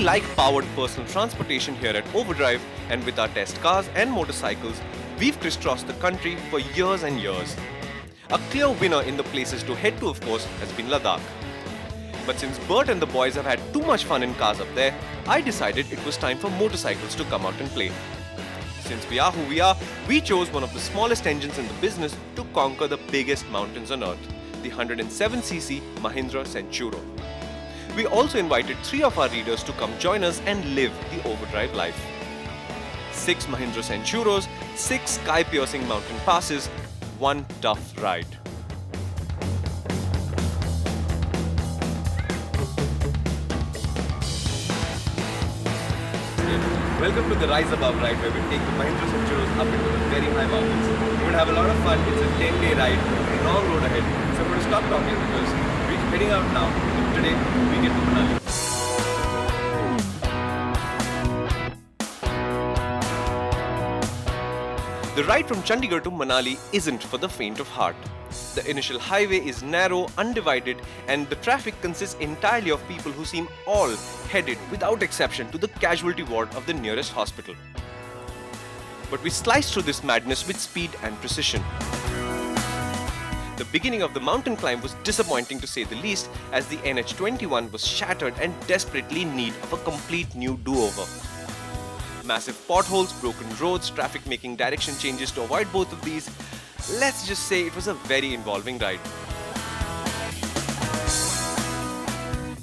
like powered personal transportation here at Overdrive, and with our test cars and motorcycles, we've crisscrossed the country for years and years. A clear winner in the places to head to, of course, has been Ladakh. But since Bert and the boys have had too much fun in cars up there, I decided it was time for motorcycles to come out and play. Since we are who we are, we chose one of the smallest engines in the business to conquer the biggest mountains on earth, the 107cc Mahindra Centuro. We also invited 3 of our readers to come join us and live the Overdrive life. 6 Mahindra Centuros, 6 sky-piercing mountain passes, 1 tough ride. Welcome to the Rise Above ride, where we take the Mahindra Centuros up into the very high mountains. We're going to have a lot of fun. It's a 10-day ride, a long road ahead. So I'm going to stop talking because we're heading out now. And today we get to Manali. The ride from Chandigarh to Manali isn't for the faint of heart. The initial highway is narrow, undivided, and the traffic consists entirely of people who seem all headed, without exception, to the casualty ward of the nearest hospital. But we slice through this madness with speed and precision. The beginning of the mountain climb was disappointing to say the least, as the NH21 was shattered and desperately in need of a complete new do-over. Massive potholes, broken roads, traffic making direction changes to avoid both of these. Let's just say it was a very involving ride.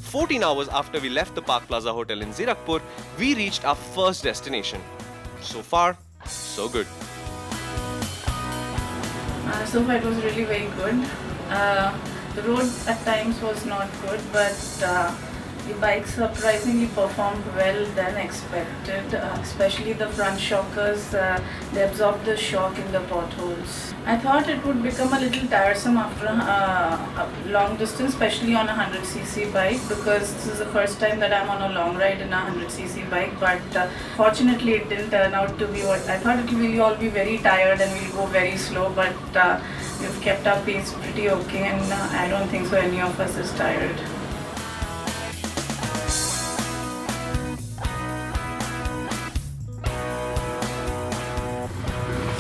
14 hours after we left the Park Plaza Hotel in Zirakpur, we reached our first destination. So far, so good. So far it was really very good. The road at times was not good, but the bike surprisingly performed well than expected, especially the front shockers. They absorbed the shock in the potholes. I thought it would become a little tiresome after a long distance, especially on a 100cc bike, because this is the first time that I'm on a long ride in a 100cc bike. But fortunately it didn't turn out to be what I thought. It will all be very tired and we'll go very slow, but we've kept our pace pretty okay, and I don't think so any of us is tired.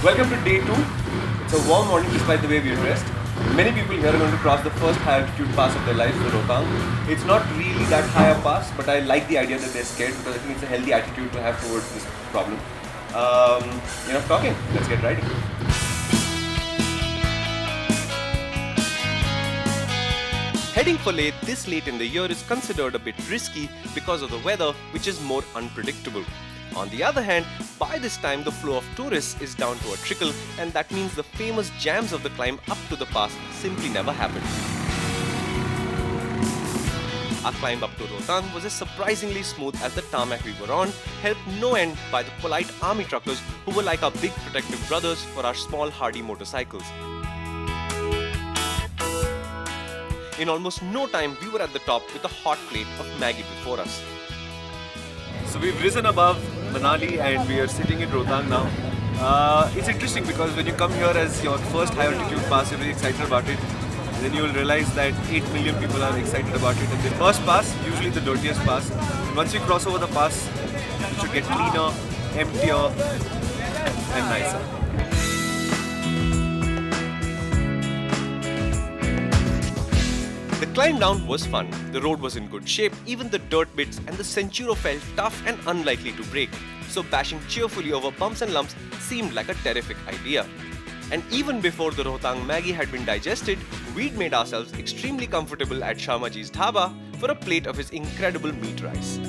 Welcome to day 2. It's a warm morning despite the way we are dressed. Many people here are going to cross the first high altitude pass of their lives, the Rohtang. It's not really that high a pass, but I like the idea that they're scared because I think it's a healthy attitude to have towards this problem. Enough talking, let's get riding. Heading for Leh this late in the year is considered a bit risky because of the weather, which is more unpredictable. On the other hand, by this time the flow of tourists is down to a trickle, and that means the famous jams of the climb up to the pass simply never happened. Our climb up to Rohtang was as surprisingly smooth as the tarmac we were on, helped no end by the polite army truckers who were like our big protective brothers for our small hardy motorcycles. In almost no time, we were at the top with a hot plate of Maggi before us. So we've risen above Manali and we are sitting in Rohtang now. It's interesting because when you come here as your first high altitude pass, you're very excited about it. Then you will realize that 8 million people are excited about it. And the first pass, usually the dirtiest pass. And once you cross over the pass, it should get cleaner, emptier and nicer. The climb down was fun. The road was in good shape, even the dirt bits, and the Centuro felt tough and unlikely to break. So bashing cheerfully over bumps and lumps seemed like a terrific idea. And even before the Rohtang Maggi had been digested, we'd made ourselves extremely comfortable at Sharmaji's Dhaba for a plate of his incredible meat rice.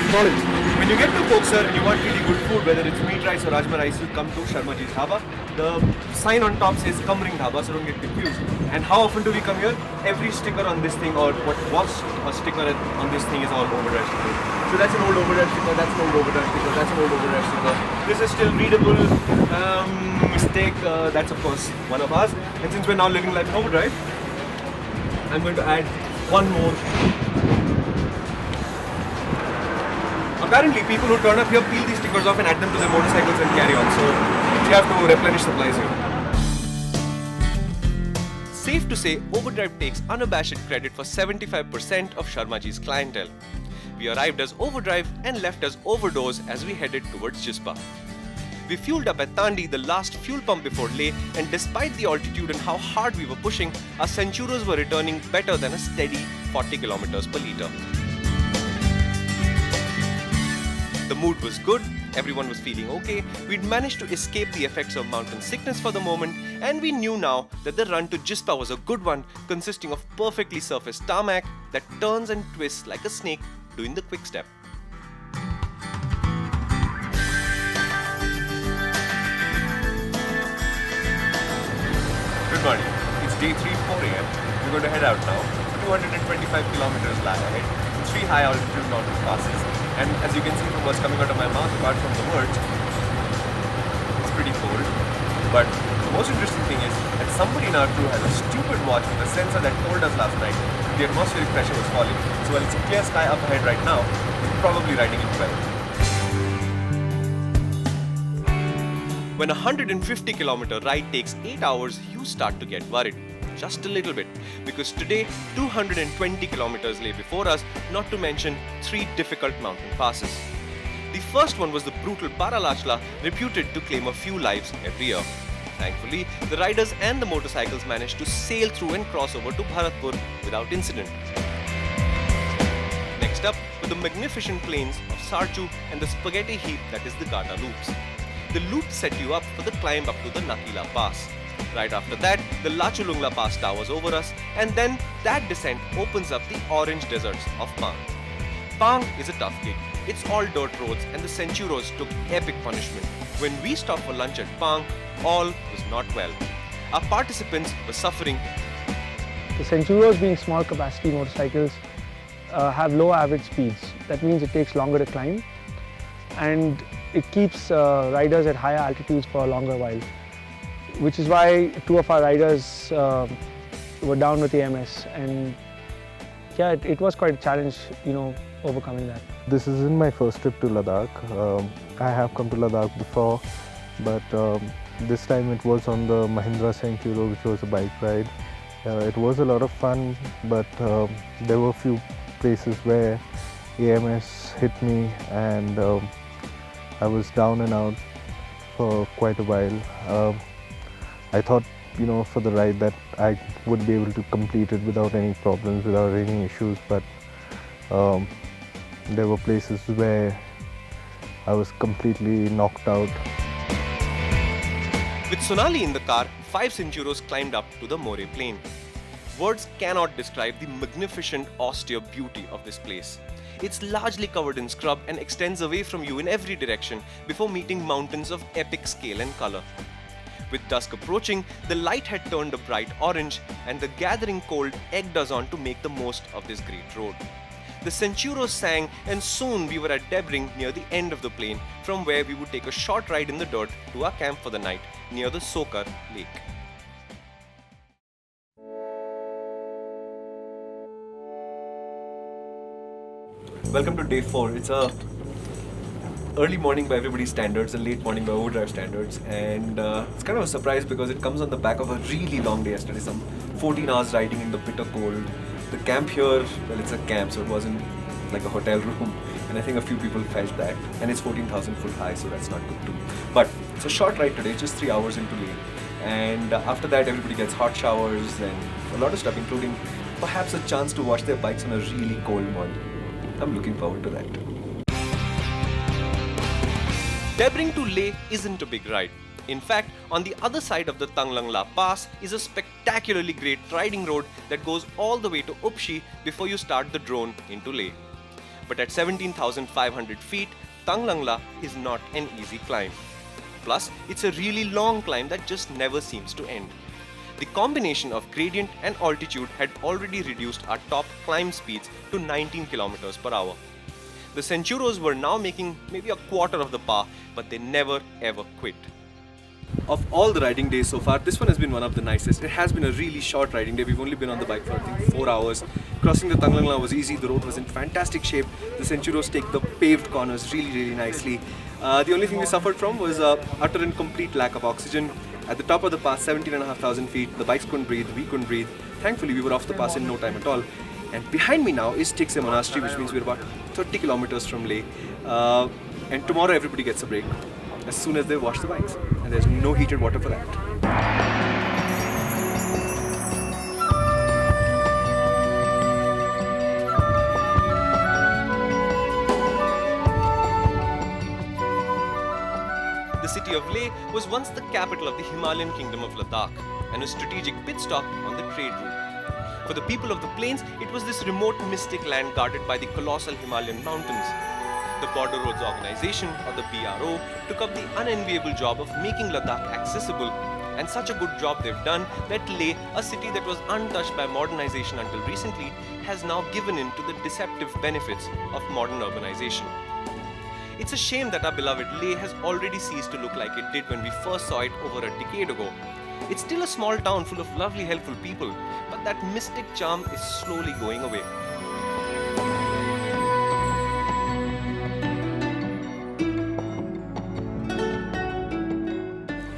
When you get to Koksar and you want really good food, whether it's meat rice or rajma rice, you come to Sharmaji's Dhaba. The sign on top says Kamring Dhaba, so don't get confused. And how often do we come here? Every sticker on this thing, or what was a sticker on this thing, is all Overdrive sticker. So that's an old Overdrive sticker, that's an old Overdrive sticker, that's an old Overdrive sticker. This is still readable. Mistake, that's of course one of ours. And since we're now living like Overdrive, I'm going to add one more. Apparently, people who turn up here peel these stickers off and add them to their motorcycles and carry on. So you have to replenish supplies here. Safe to say, Overdrive takes unabashed credit for 75% of Sharmaji's clientele. We arrived as Overdrive and left as Overdose as we headed towards Jispa. We fueled up at Tandi, the last fuel pump before Leh, and despite the altitude and how hard we were pushing, our Centuros were returning better than a steady 40 kilometers per litre. The mood was good, everyone was feeling okay, we'd managed to escape the effects of mountain sickness for the moment, and we knew now that the run to Jispa was a good one, consisting of perfectly surfaced tarmac that turns and twists like a snake doing the quick step. Good morning. It's day 3, 4 am. We're going to head out now. 225 kilometers lie ahead. 3 high altitude mountain passes. And as you can see from what's coming out of my mouth, apart from the words, it's pretty cold. But the most interesting thing is that somebody in our crew has a stupid watch with a sensor that told us last night the atmospheric pressure was falling. So while it's a clear sky up ahead right now, we're probably riding it well. When a 150 kilometer ride takes 8 hours, you start to get worried. Just a little bit. Because today, 220 kilometers lay before us, not to mention 3 difficult mountain passes. The first one was the brutal Baralachla, reputed to claim a few lives every year. Thankfully, the riders and the motorcycles managed to sail through and cross over to Bharatpur without incident. Next up were the magnificent plains of Sarchu and the spaghetti heap that is the Gata Loops. The loops set you up for the climb up to the Nakila Pass. Right after that, the Lachulungla Pass towers over us, and then that descent opens up the orange deserts of Pang. Pang is a tough gig. It's all dirt roads and the Centuros took epic punishment. When we stopped for lunch at Pang, all was not well. Our participants were suffering. The Centuros, being small capacity motorcycles, have low average speeds. That means it takes longer to climb, and it keeps riders at higher altitudes for a longer while, which is why 2 of our riders were down with AMS, and yeah, it was quite a challenge, overcoming that. This isn't my first trip to Ladakh. I have come to Ladakh before, but this time it was on the Mahindra Centuro, which was a bike ride. It was a lot of fun, but there were a few places where AMS hit me and I was down and out for quite a while. I thought, for the ride that I would be able to complete it without any problems, without any issues, but there were places where I was completely knocked out. With Sonali in the car, 5 Centuros climbed up to the More Plain. Words cannot describe the magnificent, austere beauty of this place. It's largely covered in scrub and extends away from you in every direction before meeting mountains of epic scale and color. With dusk approaching, the light had turned a bright orange and the gathering cold egged us on to make the most of this great road. The Centuros sang and soon we were at Debring near the end of the plain, from where we would take a short ride in the dirt to our camp for the night near the Sokar lake. Welcome to day 4. It's a early morning by everybody's standards, a late morning by Overdrive standards, and it's kind of a surprise because it comes on the back of a really long day yesterday, some 14 hours riding in the bitter cold. The camp here, well, it's a camp, so it wasn't like a hotel room, and I think a few people felt that, and it's 14,000 foot high, so that's not good too. But it's a short ride today, just 3 hours into Leh, and after that everybody gets hot showers and a lot of stuff, including perhaps a chance to wash their bikes on a really cold morning. I'm looking forward to that. Debring to Leh isn't a big ride. In fact, on the other side of the Tanglangla Pass is a spectacularly great riding road that goes all the way to Upshi before you start the drone into Leh. But at 17,500 feet, Tanglangla is not an easy climb. Plus, it's a really long climb that just never seems to end. The combination of gradient and altitude had already reduced our top climb speeds to 19 kilometers per hour. The Centuros were now making maybe a quarter of the power, but they never ever quit. Of all the riding days so far, this one has been one of the nicest. It has been a really short riding day. We've only been on the bike for I think 4 hours. Crossing the Tanglangla was easy. The road was in fantastic shape. The Centuros take the paved corners really nicely. The only thing we suffered from was utter and complete lack of oxygen. At the top of the pass, 17,500 feet, the bikes couldn't breathe, we couldn't breathe. Thankfully, we were off the pass in no time at all. And behind me now is Tikse Monastery, which means we're about 30 kilometers from Leh. And tomorrow everybody gets a break as soon as they wash the bikes. And there's no heated water for that. The city of Leh was once the capital of the Himalayan kingdom of Ladakh and a strategic pit stop on the trade route. For the people of the plains, it was this remote mystic land guarded by the colossal Himalayan mountains. The Border Roads Organization, or the BRO, took up the unenviable job of making Ladakh accessible, and such a good job they've done that Leh, a city that was untouched by modernization until recently, has now given in to the deceptive benefits of modern urbanization. It's a shame that our beloved Leh has already ceased to look like it did when we first saw it over a decade ago. It's still a small town full of lovely, helpful people, but that mystic charm is slowly going away.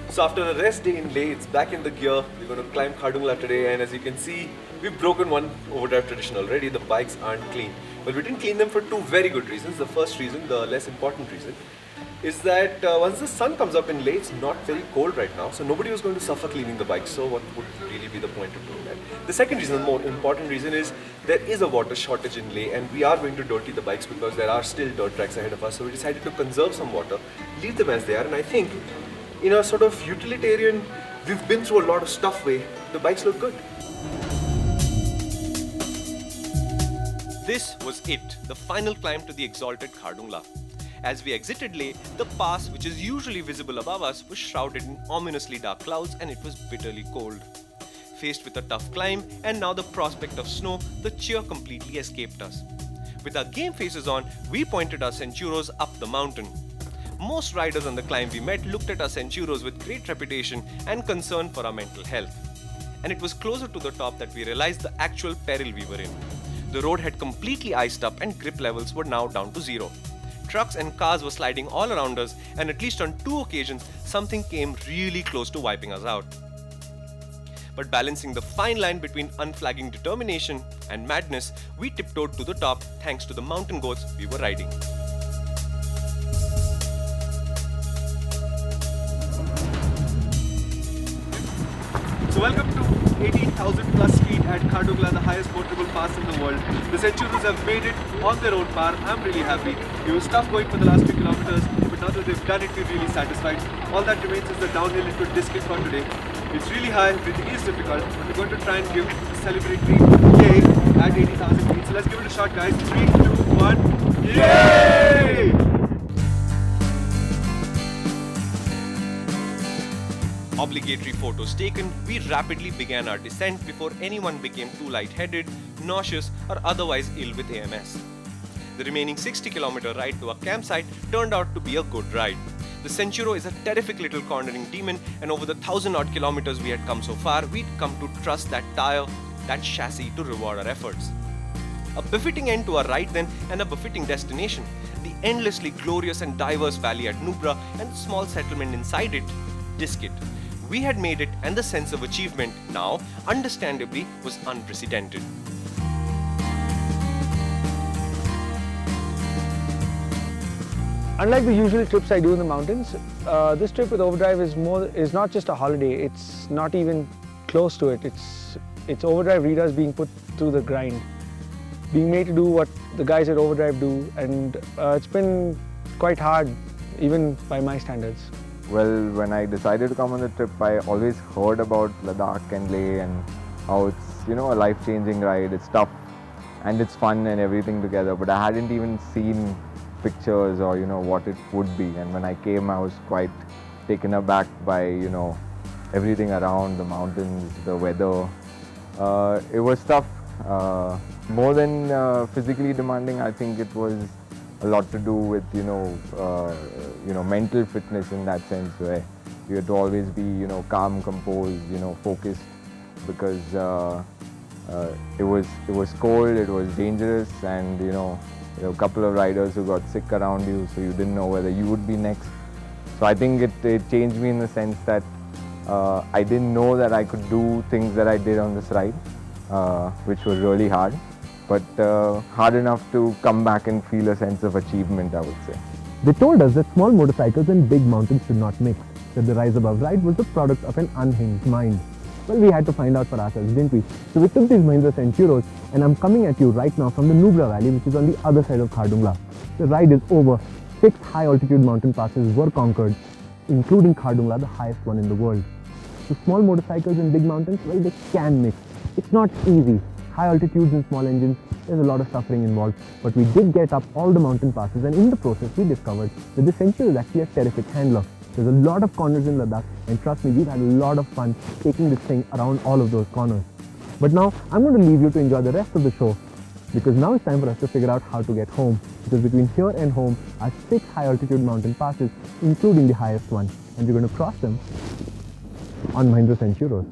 So after a rest day in Leh, it's back in the gear. We're going to climb Khardungla today, and as you can see, we've broken one overdrive tradition already. The bikes aren't clean. Well, we didn't clean them for two very good reasons. The first reason, the less important reason, is that once the sun comes up in Leh, it's not very cold right now, so nobody was going to suffer cleaning the bikes, so what would really be the point of doing that? The second reason, the more important reason, is there is a water shortage in Leh, and we are going to dirty the bikes because there are still dirt tracks ahead of us, so we decided to conserve some water, leave them as they are, and I think in a sort of utilitarian, we've been through a lot of stuff way, the bikes look good. This was it, the final climb to the exalted Khardungla. As we exited Leh, the pass, which is usually visible above us, was shrouded in ominously dark clouds and it was bitterly cold. Faced with a tough climb and now the prospect of snow, the cheer completely escaped us. With our game faces on, we pointed our Centuros up the mountain. Most riders on the climb we met looked at our Centuros with great trepidation and concern for our mental health. And it was closer to the top that we realized the actual peril we were in. The road had completely iced up and grip levels were now down to zero. Trucks and cars were sliding all around us, and at least on two occasions, something came really close to wiping us out. But balancing the fine line between unflagging determination and madness, we tiptoed to the top thanks to the mountain goats we were riding. So welcome to 18,000 plus feet at Khardungla, the highest portable pass in the world. The Centuros have made it on their own power. I'm really happy. It was tough going for the last few kilometers, but now that they've done it, we're really satisfied. All that remains is the downhill into Diskit for today. It's really high, breathing is difficult, but we're going to try and give a celebratory yay at 80,000 feet. So let's give it a shot, guys. 3, 2, 1, yay! Obligatory photos taken, we rapidly began our descent before anyone became too lightheaded, nauseous, or otherwise ill with AMS. The remaining 60-kilometer ride to our campsite turned out to be a good ride. The Centuro is a terrific little cornering demon, and over the 1,000-odd kilometers we had come so far, we'd come to trust that tire, that chassis to reward our efforts. A befitting end to our ride then, and a befitting destination, the endlessly glorious and diverse valley at Nubra and the small settlement inside it, Diskit. We had made it, and the sense of achievement now, understandably, was unprecedented. Unlike the usual trips I do in the mountains, this trip with Overdrive is not just a holiday. It's not even close to it. It's Overdrive readers being put through the grind, being made to do what the guys at Overdrive do, and it's been quite hard, even by my standards. Well, when I decided to come on the trip, I always heard about Ladakh and Leh and how it's, a life-changing ride. It's tough and it's fun and everything together, but I hadn't even seen pictures or, what it would be. And when I came, I was quite taken aback by, everything around, the mountains, the weather. It was tough. More than physically demanding, I think it was a lot to do with mental fitness in that sense, where you had to always be calm, composed, focused, because it was cold, it was dangerous, and a couple of riders who got sick around you, so you didn't know whether you would be next. So I think it changed me in the sense that I didn't know that I could do things that I did on this ride, which was really hard, but hard enough to come back and feel a sense of achievement, I would say. They told us that small motorcycles and big mountains should not mix, that the Rise Above ride was the product of an unhinged mind. Well, we had to find out for ourselves, didn't we? So we took these Mahindra Centuros, and I'm coming at you right now from the Nubra Valley, which is on the other side of Khardungla. The ride is over. 6 high-altitude mountain passes were conquered, including Khardungla, the highest one in the world. So small motorcycles and big mountains, well, they can mix. It's not easy. High altitudes and small engines, there's a lot of suffering involved. But we did get up all the mountain passes, and in the process, we discovered that the Centuro is actually a terrific handler. There's a lot of corners in Ladakh, and trust me, we've had a lot of fun taking this thing around all of those corners. But now, I'm going to leave you to enjoy the rest of the show, because now it's time for us to figure out how to get home. Because between here and home are 6 high-altitude mountain passes, including the highest one, and we're going to cross them on Mahindra Centuros.